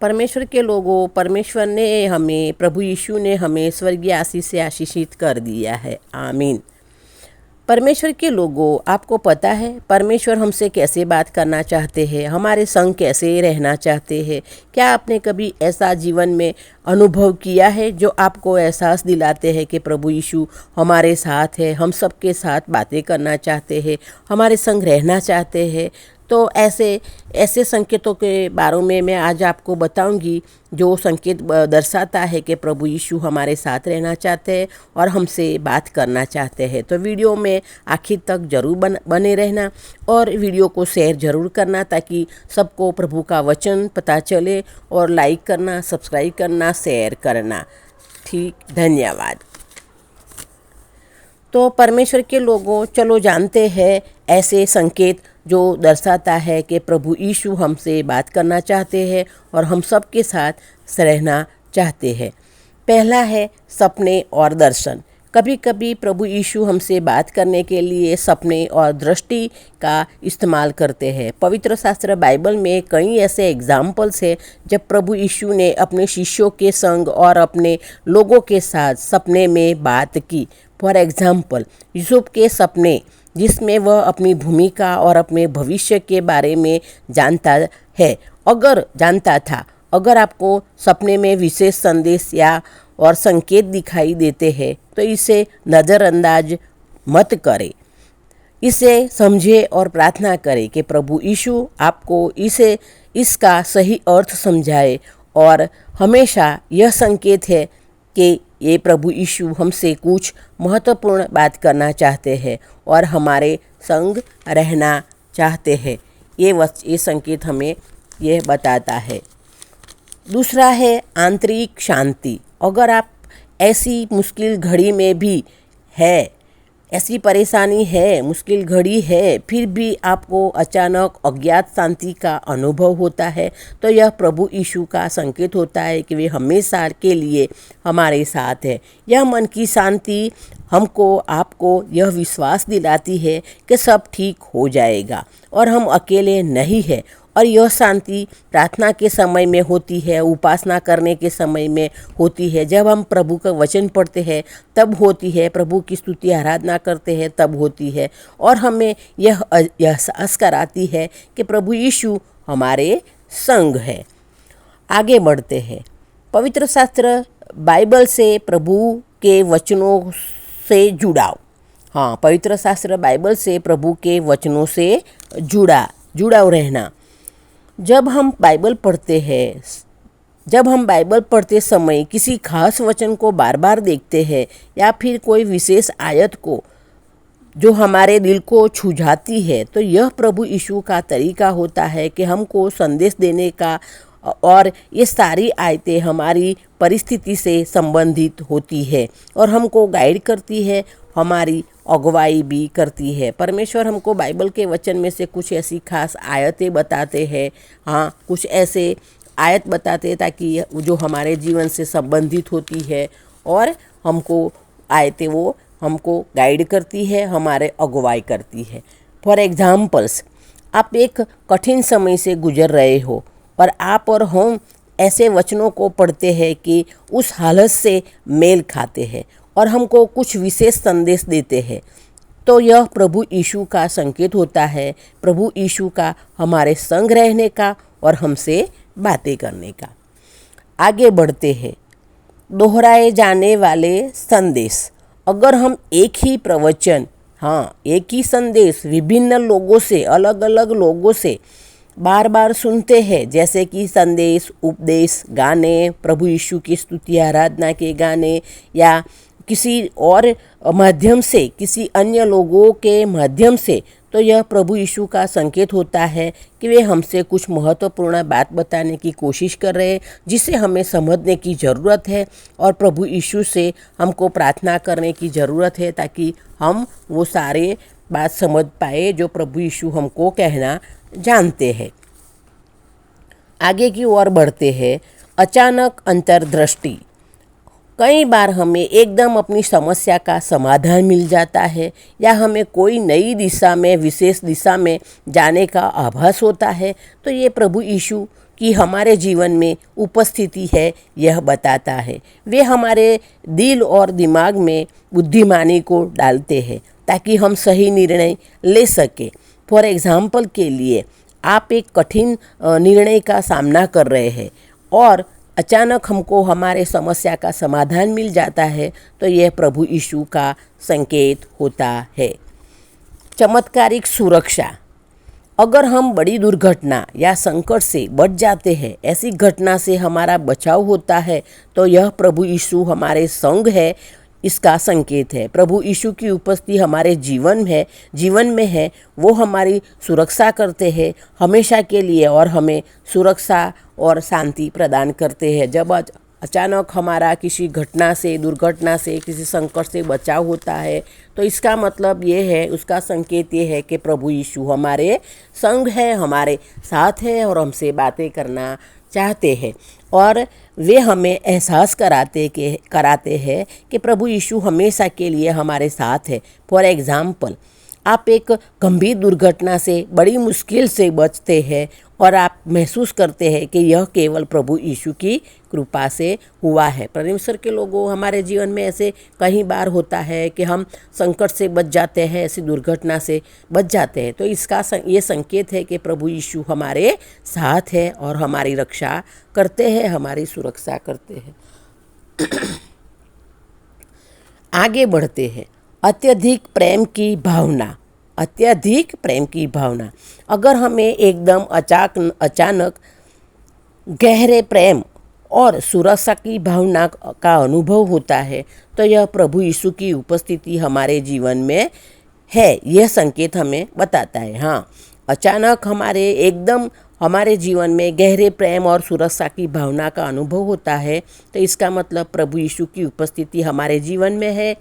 परमेश्वर के लोगों, परमेश्वर ने हमें, प्रभु यीशु ने हमें स्वर्गीय आशीष से आशीषित कर दिया है। आमीन। परमेश्वर के लोगों, आपको पता है परमेश्वर हमसे कैसे बात करना चाहते हैं, हमारे संग कैसे रहना चाहते हैं। क्या आपने कभी ऐसा जीवन में अनुभव किया है जो आपको एहसास दिलाते हैं कि प्रभु यीशु हमारे साथ है, हम सबके साथ बातें करना चाहते हैं, हमारे संग रहना चाहते हैं। तो ऐसे संकेतों के बारे में मैं आज आपको बताऊंगी जो संकेत दर्शाता है कि प्रभु यीशु हमारे साथ रहना चाहते हैं और हमसे बात करना चाहते हैं। तो वीडियो में आखिर तक जरूर बने रहना और वीडियो को शेयर ज़रूर करना ताकि सबको प्रभु का वचन पता चले, और लाइक करना, सब्सक्राइब करना, शेयर करना। ठीक, धन्यवाद। तो परमेश्वर के लोगों, चलो जानते हैं ऐसे संकेत जो दर्शाता है कि प्रभु यीशु हमसे बात करना चाहते हैं और हम सबके साथ रहना चाहते हैं। पहला है सपने और दर्शन। कभी कभी प्रभु यीशु हमसे बात करने के लिए सपने और दृष्टि का इस्तेमाल करते हैं। पवित्र शास्त्र बाइबल में कई ऐसे एग्जाम्पल्स हैं जब प्रभु यीशु ने अपने शिष्यों के संग और अपने लोगों के साथ सपने में बात की। फॉर एग्जाम्पल, यूसुफ के सपने जिसमें वह अपनी भूमिका और अपने भविष्य के बारे में जानता था। अगर आपको सपने में विशेष संदेश या और संकेत दिखाई देते हैं तो इसे नज़रअंदाज मत करें। इसे समझे और प्रार्थना करें कि प्रभु यीशु आपको इसका सही अर्थ समझाए। और हमेशा यह संकेत है कि ये प्रभु यीशु हमसे कुछ महत्वपूर्ण बात करना चाहते हैं और हमारे संग रहना चाहते हैं। ये संकेत हमें यह बताता है। दूसरा है आंतरिक शांति। अगर आप ऐसी मुश्किल घड़ी में भी है, ऐसी परेशानी है, मुश्किल घड़ी है, फिर भी आपको अचानक अज्ञात शांति का अनुभव होता है, तो यह प्रभु यीशु का संकेत होता है कि वे हमेशा के लिए हमारे साथ है। यह मन की शांति आपको यह विश्वास दिलाती है कि सब ठीक हो जाएगा और हम अकेले नहीं हैं। और यह शांति प्रार्थना के समय में होती है, उपासना करने के समय में होती है, जब हम प्रभु का वचन पढ़ते हैं तब होती है, प्रभु की स्तुति आराधना करते हैं तब होती है, और हमें यह एहसास कराती है कि प्रभु यीशु हमारे संग है। आगे बढ़ते हैं। पवित्र शास्त्र बाइबल से प्रभु के वचनों से जुड़ाव। हाँ, पवित्र शास्त्र बाइबल से प्रभु के वचनों से जुड़ाव रहना। जब हम बाइबल पढ़ते समय किसी खास वचन को बार बार देखते हैं या फिर कोई विशेष आयत को जो हमारे दिल को छू जाती है, तो यह प्रभु यीशु का तरीका होता है कि हमको संदेश देने का, और ये सारी आयतें हमारी परिस्थिति से संबंधित होती है और हमको गाइड करती है, हमारी अगुवाई भी करती है। परमेश्वर हमको बाइबल के वचन में से कुछ ऐसी खास आयतें बताते हैं। हाँ, कुछ ऐसे आयत बताते हैं ताकि जो हमारे जीवन से संबंधित होती है, और हमको आयतें वो हमको गाइड करती है, हमारे अगुवाई करती है। फॉर एग्जाम्पल्स, आप एक कठिन समय से गुजर रहे हो और आप और हम ऐसे वचनों को पढ़ते हैं कि उस हालत से मेल खाते हैं और हमको कुछ विशेष संदेश देते हैं, तो यह प्रभु यीशु का संकेत होता है, प्रभु यीशु का हमारे संग रहने का और हमसे बातें करने का। आगे बढ़ते हैं। दोहराए जाने वाले संदेश। अगर हम एक ही प्रवचन, एक ही संदेश विभिन्न लोगों से, अलग अलग लोगों से बार बार सुनते हैं, जैसे कि संदेश, उपदेश, गाने, प्रभु यीशु की स्तुति आराधना के गाने, या किसी और माध्यम से, किसी अन्य लोगों के माध्यम से, तो यह प्रभु यीशु का संकेत होता है कि वे हमसे कुछ महत्वपूर्ण बात बताने की कोशिश कर रहे हैं जिसे हमें समझने की ज़रूरत है, और प्रभु यीशु से हमको प्रार्थना करने की ज़रूरत है ताकि हम वो सारे बात समझ पाए जो प्रभु यीशु हमको कहना जानते हैं। आगे की ओर बढ़ते हैं। अचानक अंतर्दृष्टि। कई बार हमें एकदम अपनी समस्या का समाधान मिल जाता है या हमें कोई नई दिशा में, विशेष दिशा में जाने का आभास होता है, तो ये प्रभु यीशु की हमारे जीवन में उपस्थिति है यह बताता है। वे हमारे दिल और दिमाग में बुद्धिमानी को डालते हैं ताकि हम सही निर्णय ले सकें। फॉर एग्ज़ाम्पल के लिए आप एक कठिन निर्णय का सामना कर रहे हैं और अचानक हमको हमारे समस्या का समाधान मिल जाता है, तो यह प्रभु यीशु का संकेत होता है। चमत्कारिक सुरक्षा। अगर हम बड़ी दुर्घटना या संकट से बच जाते हैं, ऐसी घटना से हमारा बचाव होता है, तो यह प्रभु यीशु हमारे संग है, इसका संकेत है। प्रभु यीशु की उपस्थिति हमारे जीवन में है। वो हमारी सुरक्षा करते हैं हमेशा के लिए और हमें सुरक्षा और शांति प्रदान करते हैं। जब अचानक हमारा किसी घटना से, दुर्घटना से, किसी संकट से बचाव होता है, तो इसका मतलब ये है, उसका संकेत ये है कि प्रभु यीशु हमारे संग है, हमारे साथ है और हमसे बातें करना चाहते हैं। और वे हमें एहसास कराते हैं कि प्रभु यीशु हमेशा के लिए हमारे साथ है। फॉर एग्ज़ाम्पल, आप एक गंभीर दुर्घटना से बड़ी मुश्किल से बचते हैं और आप महसूस करते हैं कि यह केवल प्रभु यीशु की कृपा से हुआ है। परमेश्वर के लोगों, हमारे जीवन में ऐसे कई बार होता है कि हम संकट से बच जाते हैं, ऐसी दुर्घटना से बच जाते हैं, तो इसका ये संकेत है कि प्रभु यीशु हमारे साथ है और हमारी रक्षा करते हैं, हमारी सुरक्षा करते हैं। आगे बढ़ते हैं। अत्यधिक प्रेम की भावना। अगर हमें एकदम अचानक गहरे प्रेम और सुरक्षा की भावना का अनुभव होता है, तो यह प्रभु यीशु की उपस्थिति हमारे जीवन में है, यह संकेत हमें बताता है। हाँ, अचानक हमारे जीवन में गहरे प्रेम और सुरक्षा की भावना का अनुभव होता है, तो इसका मतलब प्रभु यीशु की उपस्थिति हमारे जीवन में है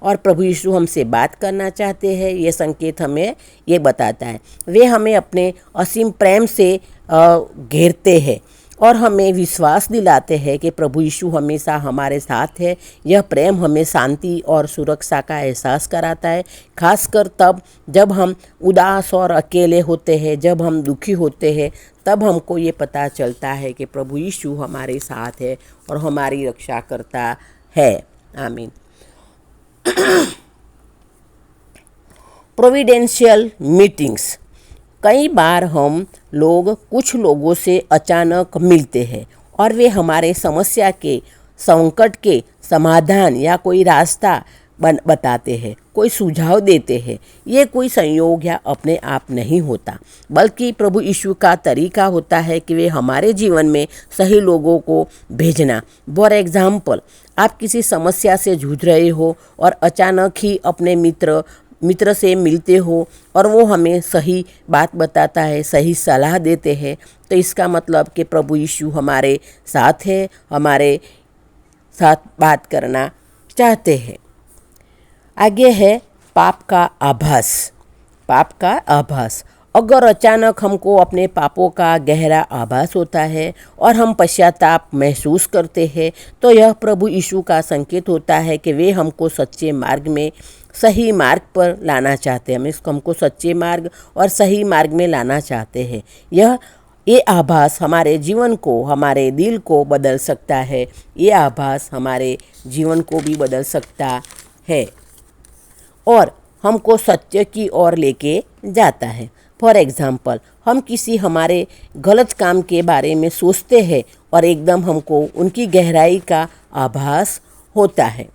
और प्रभु यीशु हमसे बात करना चाहते हैं, ये संकेत हमें ये बताता है। वे हमें अपने असीम प्रेम से घेरते हैं और हमें विश्वास दिलाते हैं कि प्रभु यीशु हमेशा हमारे साथ है। यह प्रेम हमें शांति और सुरक्षा का एहसास कराता है, खासकर तब जब हम उदास और अकेले होते हैं, जब हम दुखी होते हैं, तब हमको ये पता चलता है कि प्रभु यीशु हमारे साथ है और हमारी रक्षा करता है। आमीन। प्रोविडेंशियल मीटिंग्स। कई बार हम कुछ लोगों से अचानक मिलते हैं और वे हमारे समस्या के, संकट के समाधान या कोई रास्ता बताते हैं, कोई सुझाव देते हैं। ये कोई संयोग या अपने आप नहीं होता, बल्कि प्रभु यीशु का तरीका होता है कि वे हमारे जीवन में सही लोगों को भेजना। फॉर एग्ज़ाम्पल, आप किसी समस्या से जूझ रहे हो और अचानक ही अपने मित्र से मिलते हो और वो हमें सही बात बताता है, सही सलाह देते हैं, तो इसका मतलब कि प्रभु यीशु हमारे साथ है, हमारे साथ बात करना चाहते हैं। आगे है पाप का आभास। अगर अचानक हमको अपने पापों का गहरा आभास होता है और हम पश्चाताप महसूस करते हैं, तो यह प्रभु यीशु का संकेत होता है कि वे हमको सच्चे मार्ग में, सही मार्ग पर लाना चाहते हैं। हमको सच्चे मार्ग और सही मार्ग में लाना चाहते हैं। ये आभास हमारे जीवन को, हमारे दिल को बदल सकता है। ये आभास हमारे जीवन को भी बदल सकता है और हमको सत्य की ओर लेके जाता है। फॉर एग्ज़ाम्पल, हम किसी हमारे गलत काम के बारे में सोचते हैं और एकदम हमको उनकी गहराई का आभास होता है।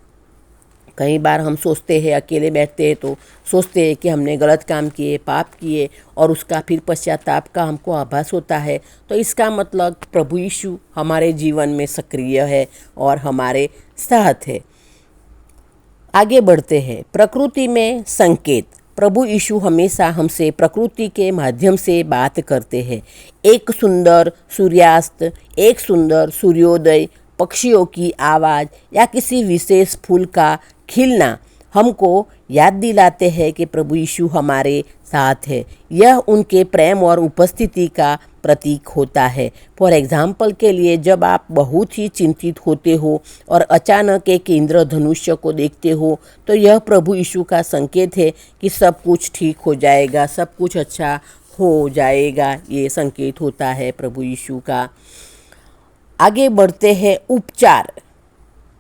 कई बार हम सोचते हैं, अकेले बैठते हैं तो सोचते हैं कि हमने गलत काम किए, पाप किए, और उसका फिर पश्चाताप का हमको आभास होता है, तो इसका मतलब प्रभु यीशु हमारे जीवन में सक्रिय है और हमारे साथ है। आगे बढ़ते हैं। प्रकृति में संकेत। प्रभु यीशु हमेशा हमसे प्रकृति के माध्यम से बात करते हैं। एक सुंदर सूर्यास्त, एक सुंदर सूर्योदय, पक्षियों की आवाज़ या किसी विशेष फूल का खिलना हमको याद दिलाते हैं कि प्रभु यीशु हमारे साथ है। यह उनके प्रेम और उपस्थिति का प्रतीक होता है। फॉर एग्ज़ाम्पल के लिए, जब आप बहुत ही चिंतित होते हो और अचानक एक इंद्रधनुष्य को देखते हो, तो यह प्रभु यीशु का संकेत है कि सब कुछ ठीक हो जाएगा, सब कुछ अच्छा हो जाएगा, ये संकेत होता है प्रभु यीशु का। आगे बढ़ते हैं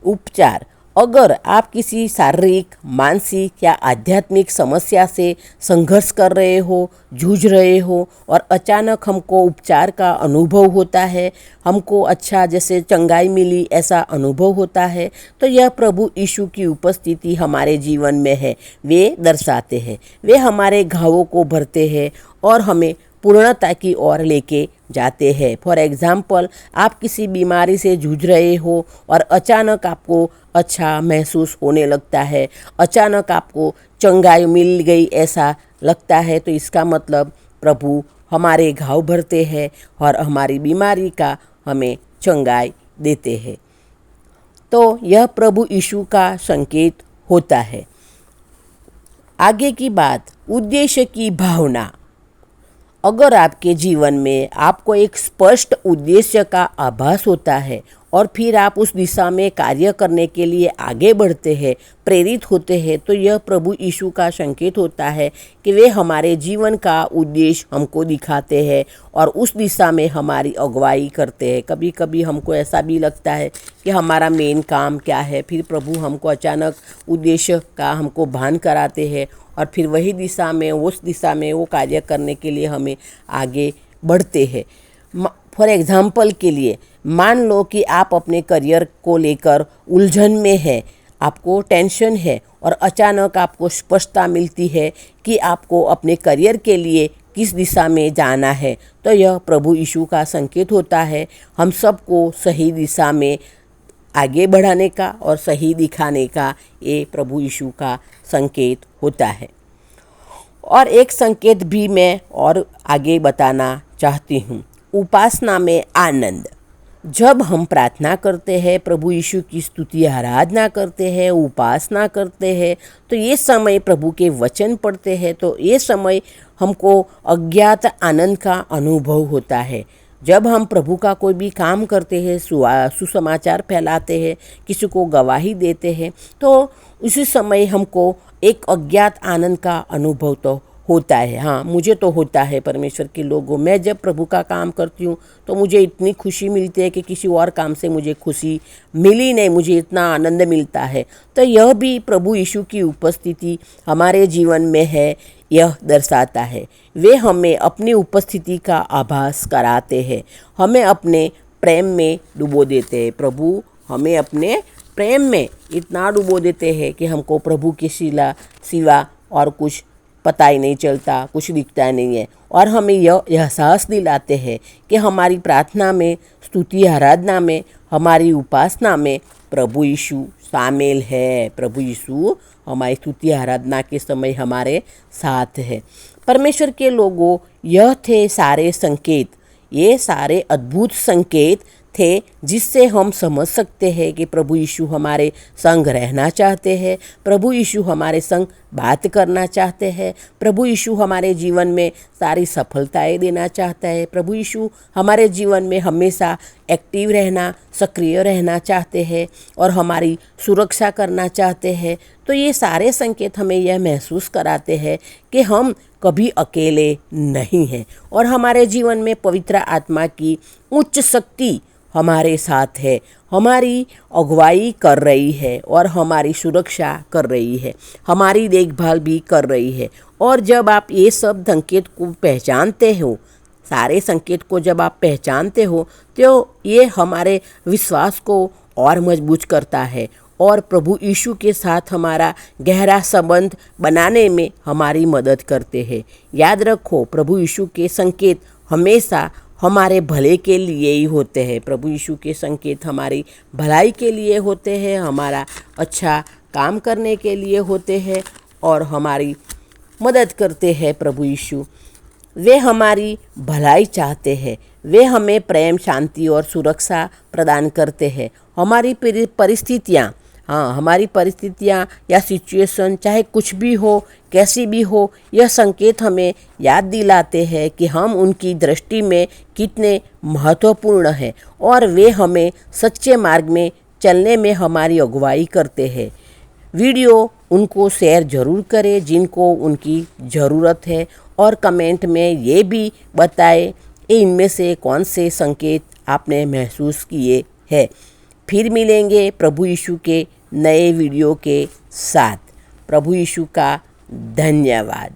उपचार। अगर आप किसी शारीरिक, मानसिक या आध्यात्मिक समस्या से संघर्ष कर रहे हो, जूझ रहे हो और अचानक हमको उपचार का अनुभव होता है, हमको अच्छा जैसे चंगाई मिली ऐसा अनुभव होता है, तो यह प्रभु यीशु की उपस्थिति हमारे जीवन में है। वे दर्शाते हैं, वे हमारे घावों को भरते हैं और हमें पूर्णता की ओर लेके जाते हैं। फॉर एग्ज़ाम्पल, आप किसी बीमारी से जूझ रहे हो और अचानक आपको अच्छा महसूस होने लगता है, अचानक आपको चंगाई मिल गई ऐसा लगता है, तो इसका मतलब प्रभु हमारे घाव भरते हैं और हमारी बीमारी का हमें चंगाई देते हैं। तो यह प्रभु यीशु का संकेत होता है। आगे की बात, उद्देश्य की भावना। अगर आपके जीवन में आपको एक स्पष्ट उद्देश्य का आभास होता है और फिर आप उस दिशा में कार्य करने के लिए आगे बढ़ते हैं, प्रेरित होते हैं, तो यह प्रभु यीशु का संकेत होता है कि वे हमारे जीवन का उद्देश्य हमको दिखाते हैं और उस दिशा में हमारी अगुवाई करते हैं। कभी कभी हमको ऐसा भी लगता है कि हमारा मेन काम क्या है, फिर प्रभु हमको अचानक उद्देश्य का हमको भान कराते हैं और फिर वही दिशा में, उस दिशा में वो कार्य करने के लिए हमें आगे बढ़ते हैं। फॉर एग्ज़ाम्पल के लिए, मान लो कि आप अपने करियर को लेकर उलझन में हैं, आपको टेंशन है और अचानक आपको स्पष्टता मिलती है कि आपको अपने करियर के लिए किस दिशा में जाना है, तो यह प्रभु यीशु का संकेत होता है हम सबको सही दिशा में आगे बढ़ाने का और सही दिखाने का। ये प्रभु यीशु का संकेत होता है। और एक संकेत भी मैं और आगे बताना चाहती हूँ, उपासना में आनंद। जब हम प्रार्थना करते हैं, प्रभु यीशु की स्तुति आराधना करते हैं, उपासना करते हैं, तो ये समय प्रभु के वचन पढ़ते हैं, तो ये समय हमको अज्ञात आनंद का अनुभव होता है। जब हम प्रभु का कोई भी काम करते हैं, सुसमाचार फैलाते हैं, किसी को गवाही देते हैं, तो उसी समय हमको एक अज्ञात आनंद का अनुभव तो होता है। हाँ, मुझे तो होता है। परमेश्वर के लोगों, मैं जब प्रभु का काम करती हूँ तो मुझे इतनी खुशी मिलती है कि किसी और काम से मुझे खुशी मिली नहीं, मुझे इतना आनंद मिलता है। तो यह भी प्रभु यीशु की उपस्थिति हमारे जीवन में है, यह दर्शाता है। वे हमें अपनी उपस्थिति का आभास कराते हैं, हमें अपने प्रेम में डुबो देते हैं। प्रभु हमें अपने प्रेम में इतना डुबो देते हैं कि हमको प्रभु के सिवा और कुछ पता ही नहीं चलता, कुछ दिखता नहीं है। और हमें यह एहसास दिलाते हैं कि हमारी प्रार्थना में, स्तुति आराधना में, हमारी उपासना में प्रभु यीशु शामिल है। प्रभु यीशु हमारी स्तुति आराधना के समय हमारे साथ है। परमेश्वर के लोगों, यह थे सारे संकेत, ये सारे अद्भुत संकेत थे जिससे हम समझ सकते हैं कि प्रभु यीशु हमारे संग रहना चाहते हैं, प्रभु यीशु हमारे संग बात करना चाहते हैं, प्रभु यीशु हमारे जीवन में सारी सफलताएं देना चाहता है, प्रभु यीशु हमारे जीवन में हमेशा एक्टिव रहना, सक्रिय रहना चाहते हैं और हमारी सुरक्षा करना चाहते हैं। तो ये सारे संकेत हमें यह महसूस कराते हैं कि हम कभी अकेले नहीं हैं और हमारे जीवन में पवित्र आत्मा की उच्च शक्ति हमारे साथ है, हमारी अगुवाई कर रही है और हमारी सुरक्षा कर रही है, हमारी देखभाल भी कर रही है। और जब आप ये सब संकेत को पहचानते हो, सारे संकेत को जब आप पहचानते हो, तो ये हमारे विश्वास को और मजबूत करता है और प्रभु यीशु के साथ हमारा गहरा संबंध बनाने में हमारी मदद करते हैं। याद रखो, प्रभु यीशु के संकेत हमेशा हमारे भले के लिए ही होते हैं। प्रभु यीशु के संकेत हमारी भलाई के लिए होते हैं, हमारा अच्छा काम करने के लिए होते हैं और हमारी मदद करते हैं। प्रभु यीशु वे हमारी भलाई चाहते हैं, वे हमें प्रेम, शांति और सुरक्षा प्रदान करते हैं। हमारी परिस्थितियाँ या सिचुएशन चाहे कुछ भी हो, कैसी भी हो, यह संकेत हमें याद दिलाते हैं कि हम उनकी दृष्टि में कितने महत्वपूर्ण हैं और वे हमें सच्चे मार्ग में चलने में हमारी अगुवाई करते हैं। वीडियो उनको शेयर ज़रूर करें जिनको उनकी ज़रूरत है और कमेंट में ये भी बताएं इनमें से कौन से संकेत आपने महसूस किए हैं। फिर मिलेंगे प्रभु यीशु के नए वीडियो के साथ। प्रभु यीशु का धन्यवाद।